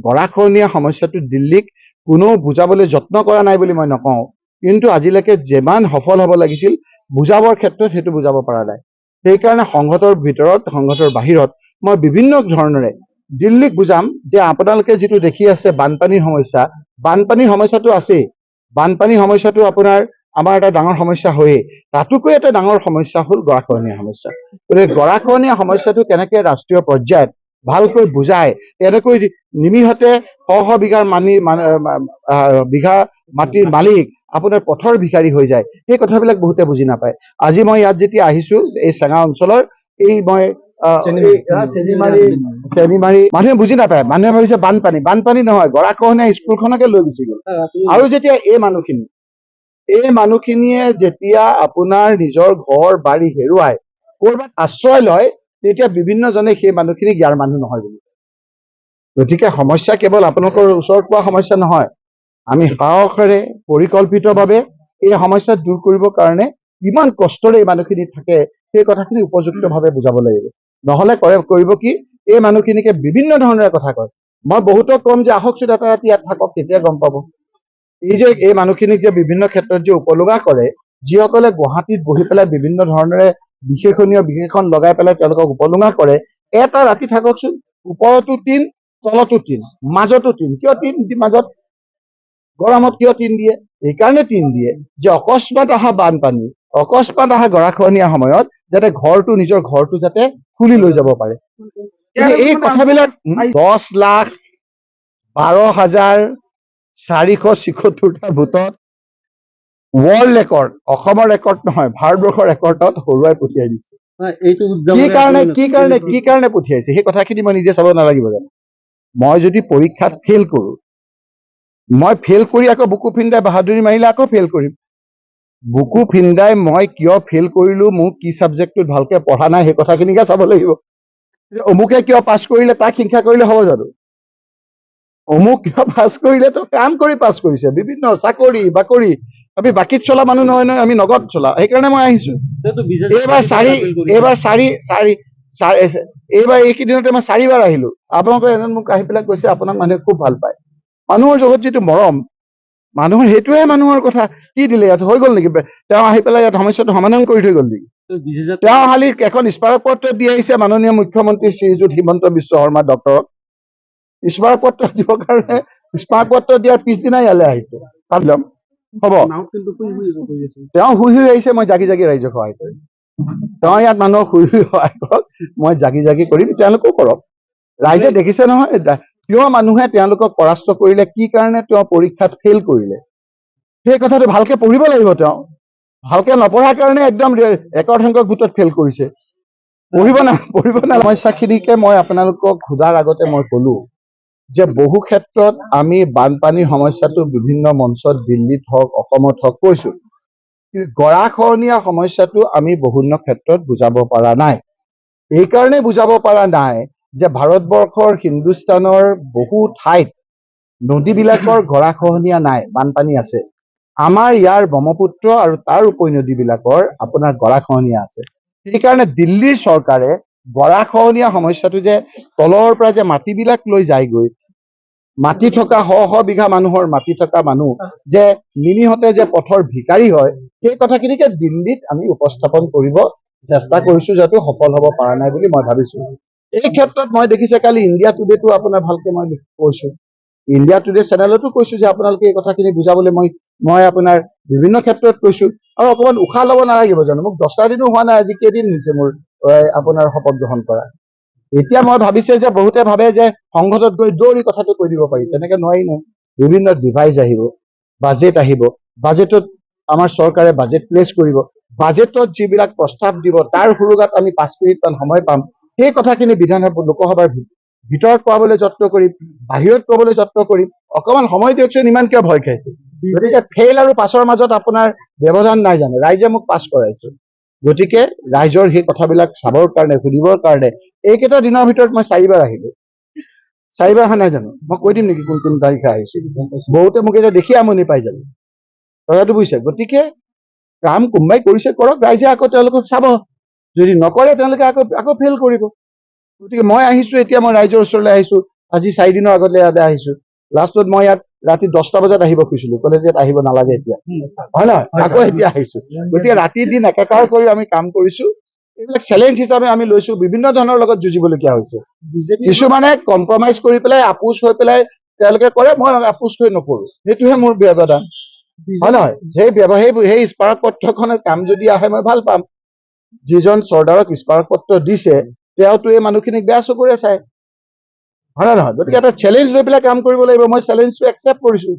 গৰাখহনীয়া সমস্যাটো দিল্লীক কোনো বুজাবলৈ যত্ন কৰা নাই বুলি মই নকওঁ, কিন্তু আজিলৈকে যিমান সফল হ'ব লাগিছিল বুজাবৰ ক্ষেত্ৰত সেইটো বুজাব পৰা নাই। সেইকাৰণে সংঘাতৰ ভিতৰত সংঘাতৰ বাহিৰত মই বিভিন্ন ধৰণেৰে দিল্লীক বুজাম যে আপোনালোকে যিটো দেখি আছে বানপানীৰ সমস্যাটো আছেই। বানপানীৰ সমস্যাটো আপোনাৰ আমাৰ এটা ডাঙৰ সমস্যা হয়েই, তাতোকৈ এটা ডাঙৰ সমস্যা হ'ল গৰাখহনীয়া সমস্যা। গতিকে গৰাখহনীয়া সমস্যাটো কেনেকে ৰাষ্ট্ৰীয় পৰ্যায়ত ভালকৈ বুজায়, তেনেকৈ নিমিষতে শ বিঘাৰ বিঘা মাটিৰ মালিক আপোনাৰ পথৰ ভিখাৰী হৈ যায়, সেই কথাবিলাক বহুতে বুজি নাপায়। আজি মই ইয়াত যেতিয়া আহিছো এই চেঙা অঞ্চলৰ মই চেনিমাৰী মানুহে বুজি নাপায়, মানুহে ভাবিছে বানপানী নহয়, গৰাখহনীয়া স্কুলখনকে লৈ গুচি গ'ল। আৰু যেতিয়া এই মানুহখিনিয়ে যেতিয়া আপোনাৰ নিজৰ ঘৰ বাৰী হেৰুৱাই ক'ৰবাত আশ্ৰয় লয়, তেতিয়া বিভিন্নজনে সেই মানুহখিনিক ইয়াৰ মানুহ নহয় বুলি। গতিকে সমস্যা কেৱল আপোনালোকৰ ওচৰত পোৱা সমস্যা নহয়, আমি সাহসেৰে পৰিকল্পিতভাৱে এই সমস্যা দূৰ কৰিবৰ কাৰণে কিমান কষ্টৰে এই মানুহখিনি থাকে সেই কথাখিনি উপযুক্তভাৱে বুজাব লাগিব। নহ'লে কৰিব কি, এই মানুহখিনিকে বিভিন্ন ধৰণেৰে কথা কয়। মই বহুতক ক'ম যে আহকচোন এটা ৰাতি ইয়াত থাকক, তেতিয়া গম পাব। এই মানুহখিনিক যে বিভিন্ন ক্ষেত্ৰত যে উপলুঙা কৰে, যিসকলে গুৱাহাটীত বহি পেলাই বিভিন্ন ধৰণেৰে বিশেষণ লগাই পেলাই তেওঁলোকক উপলুঙা কৰে, এটা ৰাতি থাককচোন। ওপৰতো টিন, তলতো টিন, মাজতো টিন। কিয় টিন মাজত? গৰমত কিয় টিন দিয়ে? এইকাৰণে টিন দিয়ে যে অকস্মাত অহা বানপানী, অকস্মাত অহা গৰাখহনীয়া সময়ত যাতে নিজৰ ঘৰটো যাতে খুলি লৈ যাব পাৰে। এই কথাবিলাক 10,12,476টা ভোটত ৱৰ্ল্ড ৰেকৰ্ড, অসমৰ ৰেকৰ্ড নহয়, ভাৰতবৰ্ষৰ ৰেকৰ্ডত হৰুৱাই পঠিয়াই দিছে। কি কাৰণে পঠিয়াইছে সেই কথাখিনি মই নিজে চাব নালাগিব জানো? মই যদি পৰীক্ষাত ফেইল কৰো, মই ফেইল কৰি আকৌ বুকু ফিন্দাই বাহাদুৰি মাৰিলে আকৌ ফেইল কৰিম। বুকু ফিন্দাই মই কিয় ফেইল কৰিলো, মোক কি ছাবজেক্টটোত ভালকে পঢ়া নাই সেই কথাখিনিকে চাব লাগিব। অমুকে কিয় পাছ কৰিলে তাক হিংসা কৰিলে হ'ব জানো? অমুক কিয় পাছ কৰিলে তো কাম কৰি পাছ কৰিছে, বিভিন্ন চাকৰি বাকৰি। আমি বাকীত চলা মানুহ নহয়, আমি নগদ চলা। সেইকাৰণে মই আহিছো। এইবাৰ এইকেইদিনতে মই 4বাৰ আহিলো। আপোনালোকে এজন মোক আহি পেলাই কৈছে আপোনাক মানুহে খুব ভাল পায়। মানুহৰ জগত যিটো মৰম, মানুহৰ সেইটোহে মানুহৰ কথা। কি দিলে ইয়াত? হৈ গ'ল নেকি? তেওঁ আহি পেলাই ইয়াত সমস্যাটো সমাধান কৰি থৈ গ'ল নেকি? তেওঁ খালি এখন স্মাৰক পত্ৰ দি আহিছে মাননীয় মুখ্যমন্ত্ৰী শ্ৰীযুত হিমন্ত বিশ্ব শৰ্মা ডক্টৰক। স্মাৰক পত্ৰ দিবৰ কাৰণে স্মাৰক পত্ৰ দিয়াৰ পিছদিনাই ইয়ালৈ আহিছে। হ'ব, তেওঁ শুই আহিছে, মই জাগি ৰাইজক সহায় কৰিম। তেওঁ ইয়াত মানুহক শুই সহায় কৰক, মই জাগি কৰিম, তেওঁলোকেও কৰক। ৰাইজে দেখিছে নহয় কিয় মানুহে তেওঁলোকক পৰাস্ত কৰিলে, কি কাৰণে তেওঁ পৰীক্ষাত ফেইল কৰিলে। সেই কথাটো ভালকে পঢ়িব লাগিব। তেওঁ ভালকে নপঢ়াৰ কাৰণে একদম ৰেকৰ্ড সংখ্যক ভোটত ফেইল কৰিছে। পঢ়িব না সমস্যাখিনিকে মই আপোনালোকক সোধাৰ আগতে মই কলো যে বহু ক্ষেত্ৰত আমি বানপানীৰ সমস্যাটো বিভিন্ন মঞ্চত দিল্লীত হওক অসমত হওক কৈছো, গৰাখহনীয়া সমস্যাটো আমি বিভিন্ন ক্ষেত্ৰত বুজাব পৰা নাই। এইকাৰণে বুজাব পৰা নাই যে ভাৰতবৰ্ষৰ হিন্দুস্তানৰ বহু ঠাইত নদীবিলাকৰ গৰাখহনীয়া নাই, বানপানী আছে। আমাৰ ইয়াৰ ব্ৰহ্মপুত্ৰ আৰু তাৰ উপনদীবিলাকৰ আপোনাৰ গৰাখহনীয়া আছে। সেইকাৰণে দিল্লীৰ চৰকাৰে গৰাখহনীয়া সমস্যাটো যে তলৰ পৰা যে মাটিবিলাক লৈ যায়গৈ, মাটি থকা শ বিঘা মানুহৰ মাটি থকা মানুহ যে নিমিষতে যে পথৰ ভিখাৰী হয়, সেই কথাখিনিকে দিল্লীত আমি উপস্থাপন কৰিব চেষ্টা কৰিছো, যাতে সফল হ'ব পৰা নাই বুলি মই ভাবিছো। এই ক্ষেত্ৰত মই দেখিছে কালি ইণ্ডিয়া টুডেটো আপোনাৰ ভালকে মই কৈছো, ইণ্ডিয়া টুডে চেনেলতো কৈছো যে আপোনালোকে এই কথাখিনি বুজাবলৈ মই আপোনাৰ বিভিন্ন ক্ষেত্ৰত কৈছো। আৰু অকমান উশাহ ল'ব নালাগিব জানো? মোক 10টা দিনো হোৱা নাই, আজি কেইদিন হৈছে মোৰ আপোনাৰ শপত গ্ৰহণ কৰা। এতিয়া মই ভাবিছে যে বহুতে ভাবে যে সংসদত গৈ দৌৰি কথাটো কৈ দিব পাৰি, তেনেকে নোৱাৰি নহয়। বিভিন্ন ডিভাইচ আহিব, বাজেট আহিব, বাজেটত আমাৰ চৰকাৰে বাজেট প্লেচ কৰিব, বাজেটত যিবিলাক প্ৰস্তাৱ দিব তাৰ সুৰুঙাত আমি 5 মিনিটমান সময় পাম। সেই কথাখিনি লোকসভাৰ ভিতৰত কোৱাবলৈ যত্ন কৰিম, বাহিৰত ক'বলৈ যত্ন কৰিম। অকমান সময় দিয়কচোন, ইমান কিয় ভয় খাইছে? গতিকে ফেইল আৰু পাছৰ মাজত আপোনাৰ ব্যৱধান নাই জানো? ৰাইজে মোক পাছ কৰাইছে। গতিকে ৰাইজৰ সেই কথাবিলাক চাবৰ কাৰণে, সুধিবৰ কাৰণে এইকেইটা দিনৰ ভিতৰত মই 4বাৰ আহিলো। 4বাৰ অহা নাই জানো? মই কৈ দিম নেকি কোন তাৰিখে আহিছো? বহুতে মোক এতিয়া দেখি আমনি পাই যাব। কথাটো বুজিছে? গতিকে কাম কোনোবাই কৰিছে কৰক, ৰাইজে আকৌ তেওঁলোকক চাব। যদি নকৰে তেওঁলোকে আকৌ ফেইল কৰিব। গতিকে মই আহিছো, এতিয়া মই ৰাইজৰ ওচৰলৈ আহিছো। আজি 4 দিনৰ আগত ইয়াতে আহিছো লাষ্টত মই ইয়াত ৰাতি 10টা বজাত আহিব খুজিছিলো ক'লে যে ইয়াত আহিব নালাগে এতিয়া হয় নহয় আকৌ এতিয়া আহিছো গতিকে ৰাতি দিন একাকাৰ কৰি আমি কাম কৰিছো এইবিলাক চেলেঞ্জ হিচাপে আমি লৈছো বিভিন্ন ধৰণৰ লগত যুঁজিবলগীয়া হৈছে কিছুমানে কম্প্ৰমাইজ কৰি পেলাই আপোচ হৈ পেলাই তেওঁলোকে কৰে মই আপোচ হৈ নকৰো সেইটোহে মোৰ ব্যৱধান হয় নহয় সেই স্মাৰক পত্ৰখনৰ কাম যদি আহে মই ভাল পাম যিজন চৰ্দাৰক স্মাৰক পত্ৰ দিছে তেওঁতো এই মানুহখিনিক বেয়া চকুৰে চায় হয় নে নহয় গতিকে এটা চেলেঞ্জ লৈ পেলাই কাম কৰিব লাগিব মই চেলেঞ্জটো একচেপ্ট কৰিছো